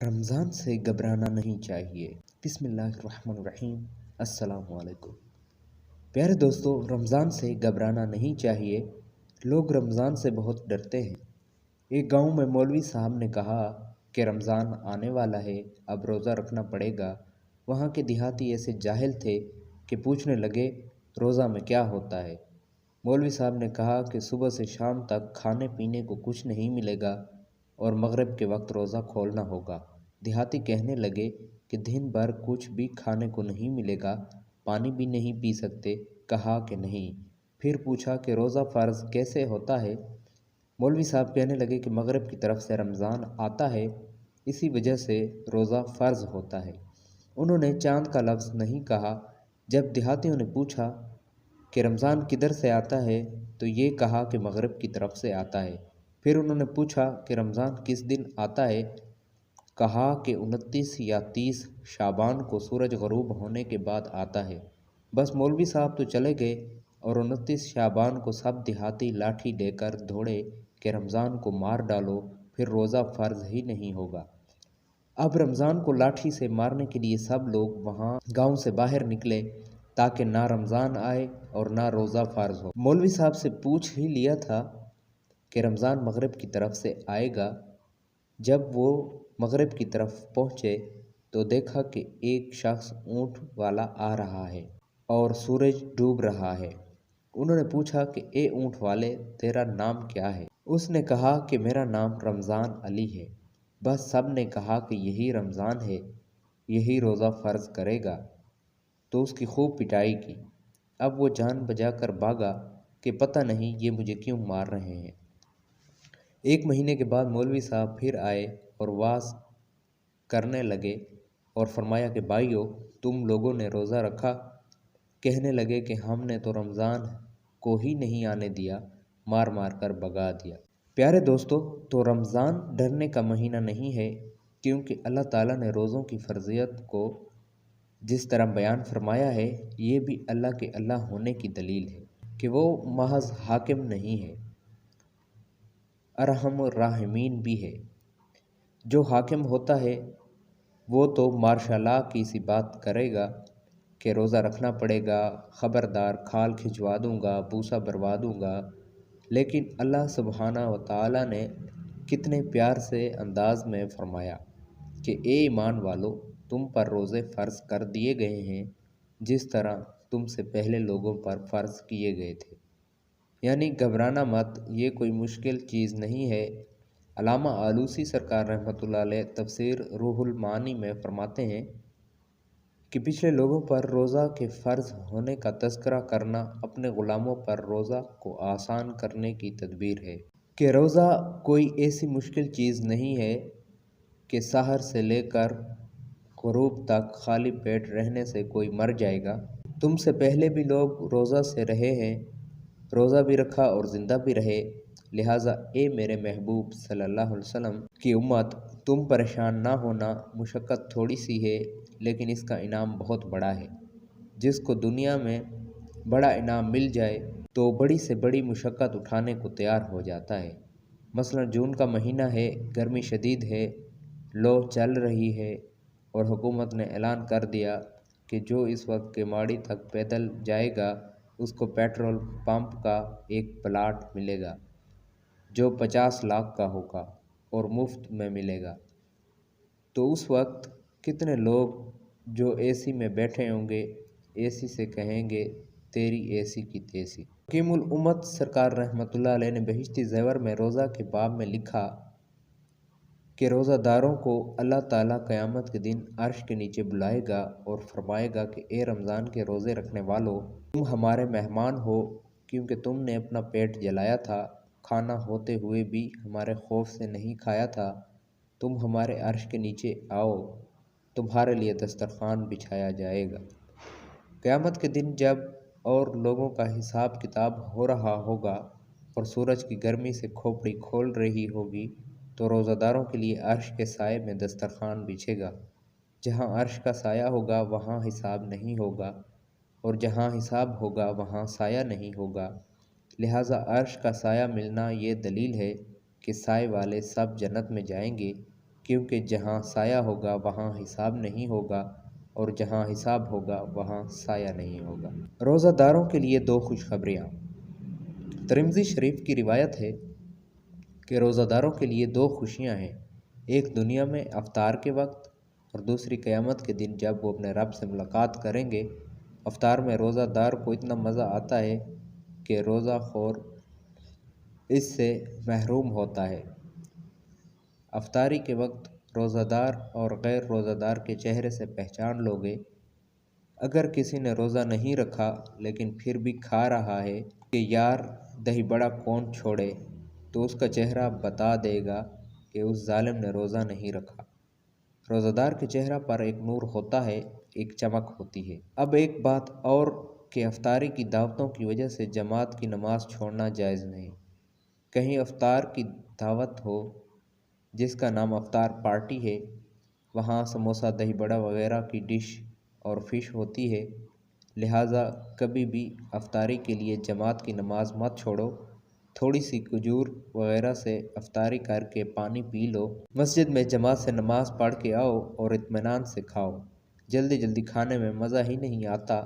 रमज़ान से घबराना नहीं चाहिए। बिस्मिल्लाहिर्रहमानिर्रहीम। अस्सलाम वालेकुम। प्यारे दोस्तों, रमज़ान से घबराना नहीं चाहिए। लोग रमज़ान से बहुत डरते हैं। एक गांव में मौलवी साहब ने कहा कि रमज़ान आने वाला है, अब रोज़ा रखना पड़ेगा। वहाँ के देहाती ऐसे जाहिल थे कि पूछने लगे, रोज़ा में क्या होता है। मौलवी साहब ने कहा कि सुबह से शाम तक खाने पीने को कुछ नहीं मिलेगा और मगरिब के वक्त रोज़ा खोलना होगा। देहाती कहने लगे कि दिन भर कुछ भी खाने को नहीं मिलेगा, पानी भी नहीं पी सकते। कहा कि नहीं। फिर पूछा कि रोज़ा फ़र्ज़ कैसे होता है। मौलवी साहब कहने लगे कि मगरिब की तरफ से रमज़ान आता है, इसी वजह से रोज़ा फ़र्ज़ होता है। उन्होंने चाँद का लफ्ज़ नहीं कहा। जब देहातियों ने पूछा कि रमज़ान किधर से आता है, तो ये कहा कि मगरिब की तरफ से आता है। फिर उन्होंने पूछा कि रमज़ान किस दिन आता है। कहा कि 29 या 30 शाबान को सूरज ग़रूब होने के बाद आता है। बस मौलवी साहब तो चले गए और 29 शाबान को सब देहाती लाठी लेकर दौड़े कि रमज़ान को मार डालो, फिर रोज़ा फ़र्ज़ ही नहीं होगा। अब रमज़ान को लाठी से मारने के लिए सब लोग वहाँ गांव से बाहर निकले ताकि ना रमज़ान आए और ना रोज़ा फ़र्ज़ हो। मौलवी साहब से पूछ ही लिया था कि रमज़ान मगरिब की तरफ से आएगा। जब वो मगरिब की तरफ पहुँचे तो देखा कि एक शख्स ऊँट वाला आ रहा है और सूरज डूब रहा है। उन्होंने पूछा कि ए ऊँट वाले, तेरा नाम क्या है। उसने कहा कि मेरा नाम रमज़ान अली है। बस सब ने कहा कि यही रमज़ान है, यही रोज़ा फ़र्ज़ करेगा, तो उसकी खूब पिटाई की। अब वो जान बचा कर भागा कि पता नहीं ये मुझे क्यों मार रहे हैं। एक महीने के बाद मौलवी साहब फिर आए और वाज़ करने लगे और फरमाया कि भाइयों, तुम लोगों ने रोज़ा रखा। कहने लगे कि हमने तो रमज़ान को ही नहीं आने दिया, मार मार कर भगा दिया। प्यारे दोस्तों, तो रमज़ान डरने का महीना नहीं है, क्योंकि अल्लाह ताला ने रोज़ों की फ़र्ज़ियत को जिस तरह बयान फरमाया है, ये भी अल्लाह के अल्लाह होने की दलील है कि वो महज़ हाकिम नहीं है, अरहमुर राहिमीन भी है। जो हाकिम होता है वो तो मार्शाल्लाह की सी बात करेगा कि रोज़ा रखना पड़ेगा, ख़बरदार खाल खिंचवा दूँगा, भूसा भरवा दूँगा। लेकिन अल्लाह सुब्हाना व तआला ने कितने प्यार से अंदाज़ में फ़रमाया कि ए ईमान वालो, तुम पर रोज़े फ़र्ज़ कर दिए गए हैं जिस तरह तुमसे पहले लोगों पर फ़र्ज़ किए गए थे। यानी घबराना मत, ये कोई मुश्किल चीज़ नहीं है। अल्लामा आलूसी सरकार रहमतुल्लाह अलैह तफसीर रूहुल मानी में फ़रमाते हैं कि पिछले लोगों पर रोज़ा के फ़र्ज़ होने का तज़किरा करना अपने ग़ुलामों पर रोज़ा को आसान करने की तदबीर है कि रोज़ा कोई ऐसी मुश्किल चीज़ नहीं है कि सहर से लेकर ग़ुरूब तक खाली पेट रहने से कोई मर जाएगा। तुमसे पहले भी लोग रोज़ा से रहे हैं, रोज़ा भी रखा और ज़िंदा भी रहे। लिहाजा ए मेरे महबूब सल्लल्लाहु अलैहि वसल्लम की उम्मत, तुम परेशान ना होना। मुशक्क़त थोड़ी सी है, लेकिन इसका इनाम बहुत बड़ा है। जिसको दुनिया में बड़ा इनाम मिल जाए तो बड़ी से बड़ी मुशक्क़त उठाने को तैयार हो जाता है। मसलन जून का महीना है, गर्मी शदीद है, लो चल रही है और हुकूमत ने ऐलान कर दिया कि जो इस वक्त केमाड़ी तक पैदल जाएगा उसको पेट्रोल पंप का एक प्लाट मिलेगा जो 50 लाख का होगा और मुफ्त में मिलेगा। तो उस वक्त कितने लोग जो एसी में बैठे होंगे, एसी से कहेंगे तेरी एसी की तेसी। हकीमुल उम्मत सरकार रहमतुल्लाह अलैह ने बहिश्ती ज़ेवर में रोज़ा के बाब में लिखा कि रोज़ादारों को अल्लाह ताला क़यामत के दिन अर्श के नीचे बुलाएगा और फरमाएगा कि ए रमज़ान के रोज़े रखने वालों, तुम हमारे मेहमान हो, क्योंकि तुमने अपना पेट जलाया था, खाना होते हुए भी हमारे खौफ से नहीं खाया था। तुम हमारे अर्श के नीचे आओ, तुम्हारे लिए दस्तरखान बिछाया जाएगा। क़यामत के दिन जब और लोगों का हिसाब किताब हो रहा होगा और सूरज की गर्मी से खोपड़ी खोल रही होगी, तो रोज़ादारों के लिए अर्श के साए में दस्तरखान बिछेगा। जहाँ अर्श का साया होगा वहाँ हिसाब नहीं होगा, और जहाँ हिसाब होगा वहाँ साया नहीं होगा। लिहाजा अर्श का साया मिलना ये दलील है कि साए वाले सब जन्नत में जाएंगे, کیونکہ جہاں سایہ ہوگا وہاں حساب نہیں ہوگا، اور جہاں حساب ہوگا وہاں سایہ نہیں ہوگا۔ روزہ داروں کے لیے دو خوشخبریاں۔ ترمذی شریف کی روایت ہے کہ روزہ داروں کے لیے دو خوشیاں ہیں، ایک دنیا میں افطار کے وقت اور دوسری قیامت کے دن جب وہ اپنے رب سے ملاقات کریں گے۔ افطار میں روزہ دار کو اتنا مزہ آتا ہے کہ روزہ خور اس سے محروم ہوتا ہے۔ افطاری کے وقت روزہ دار اور غیر روزہ دار کے چہرے سے پہچان لو گے۔ اگر کسی نے روزہ نہیں رکھا لیکن پھر بھی کھا رہا ہے کہ یار دہی بڑا کون چھوڑے، تو اس کا چہرہ بتا دے گا کہ اس ظالم نے روزہ نہیں رکھا۔ روزہ دار کے چہرہ پر ایک نور ہوتا ہے، ایک چمک ہوتی ہے۔ اب ایک بات اور کہ افطاری کی دعوتوں کی وجہ سے جماعت کی نماز چھوڑنا جائز نہیں۔ کہیں افطار کی دعوت ہو جس کا نام افطار پارٹی ہے، وہاں سموسہ دہی بڑا وغیرہ کی ڈش اور فش ہوتی ہے، لہٰذا کبھی بھی افطاری کے لیے جماعت کی نماز مت چھوڑو۔ تھوڑی سی کھجور وغیرہ سے افطاری کر کے پانی پی لو، مسجد میں جماعت سے نماز پڑھ کے آؤ اور اطمینان سے کھاؤ۔ جلدی جلدی کھانے میں مزہ ہی نہیں آتا،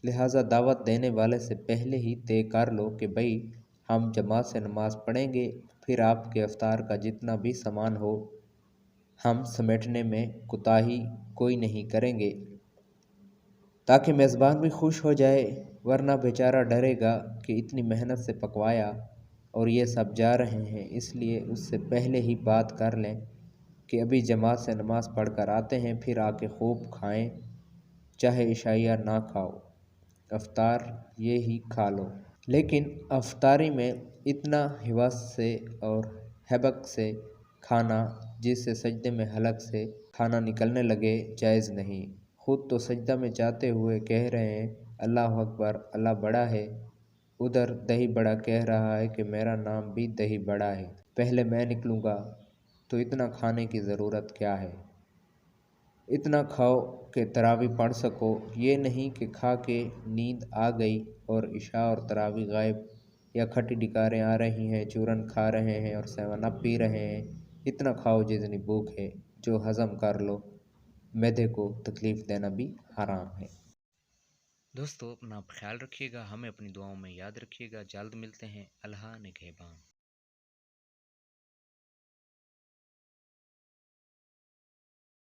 لہٰذا دعوت دینے والے سے پہلے ہی طے کر لو کہ بھئی ہم جماعت سے نماز پڑھیں گے، پھر آپ کے افطار کا جتنا بھی سامان ہو ہم سمیٹنے میں کوتاہی کوئی نہیں کریں گے، تاکہ میزبان بھی خوش ہو جائے، ورنہ بیچارہ ڈرے گا کہ اتنی محنت سے پکوایا اور یہ سب جا رہے ہیں، اس لیے اس سے پہلے ہی بات کر لیں کہ ابھی جماعت سے نماز پڑھ کر آتے ہیں، پھر آ کے خوب کھائیں، چاہے عشائیہ نہ کھاؤ، افطار یہ ہی کھا لو۔ لیکن افطاری میں اتنا حوص سے اور حبق سے کھانا جس سے سجدے میں حلق سے کھانا نکلنے لگے جائز نہیں۔ خود تو سجدہ میں جاتے ہوئے کہہ رہے ہیں اللہ اکبر، اللہ بڑا ہے، ادھر دہی بڑا کہہ رہا ہے کہ میرا نام بھی دہی بڑا ہے، پہلے میں نکلوں گا، تو اتنا کھانے کی ضرورت کیا ہے؟ اتنا کھاؤ کہ تراویح پڑھ سکو، یہ نہیں کہ کھا کے نیند آ گئی اور عشاء اور تراویح غائب، یا کھٹی ڈکاریں آ رہی ہیں، چورن کھا رہے ہیں اور 7 اپ پی رہے ہیں۔ اتنا کھاؤ جتنی بھوک ہے، جو ہضم کر لو، معدے کو تکلیف دینا بھی حرام ہے۔ دوستو اپنا خیال رکھیے گا، ہمیں اپنی دعاؤں میں یاد رکھیے گا، جلد ملتے ہیں، اللہ نگہبان۔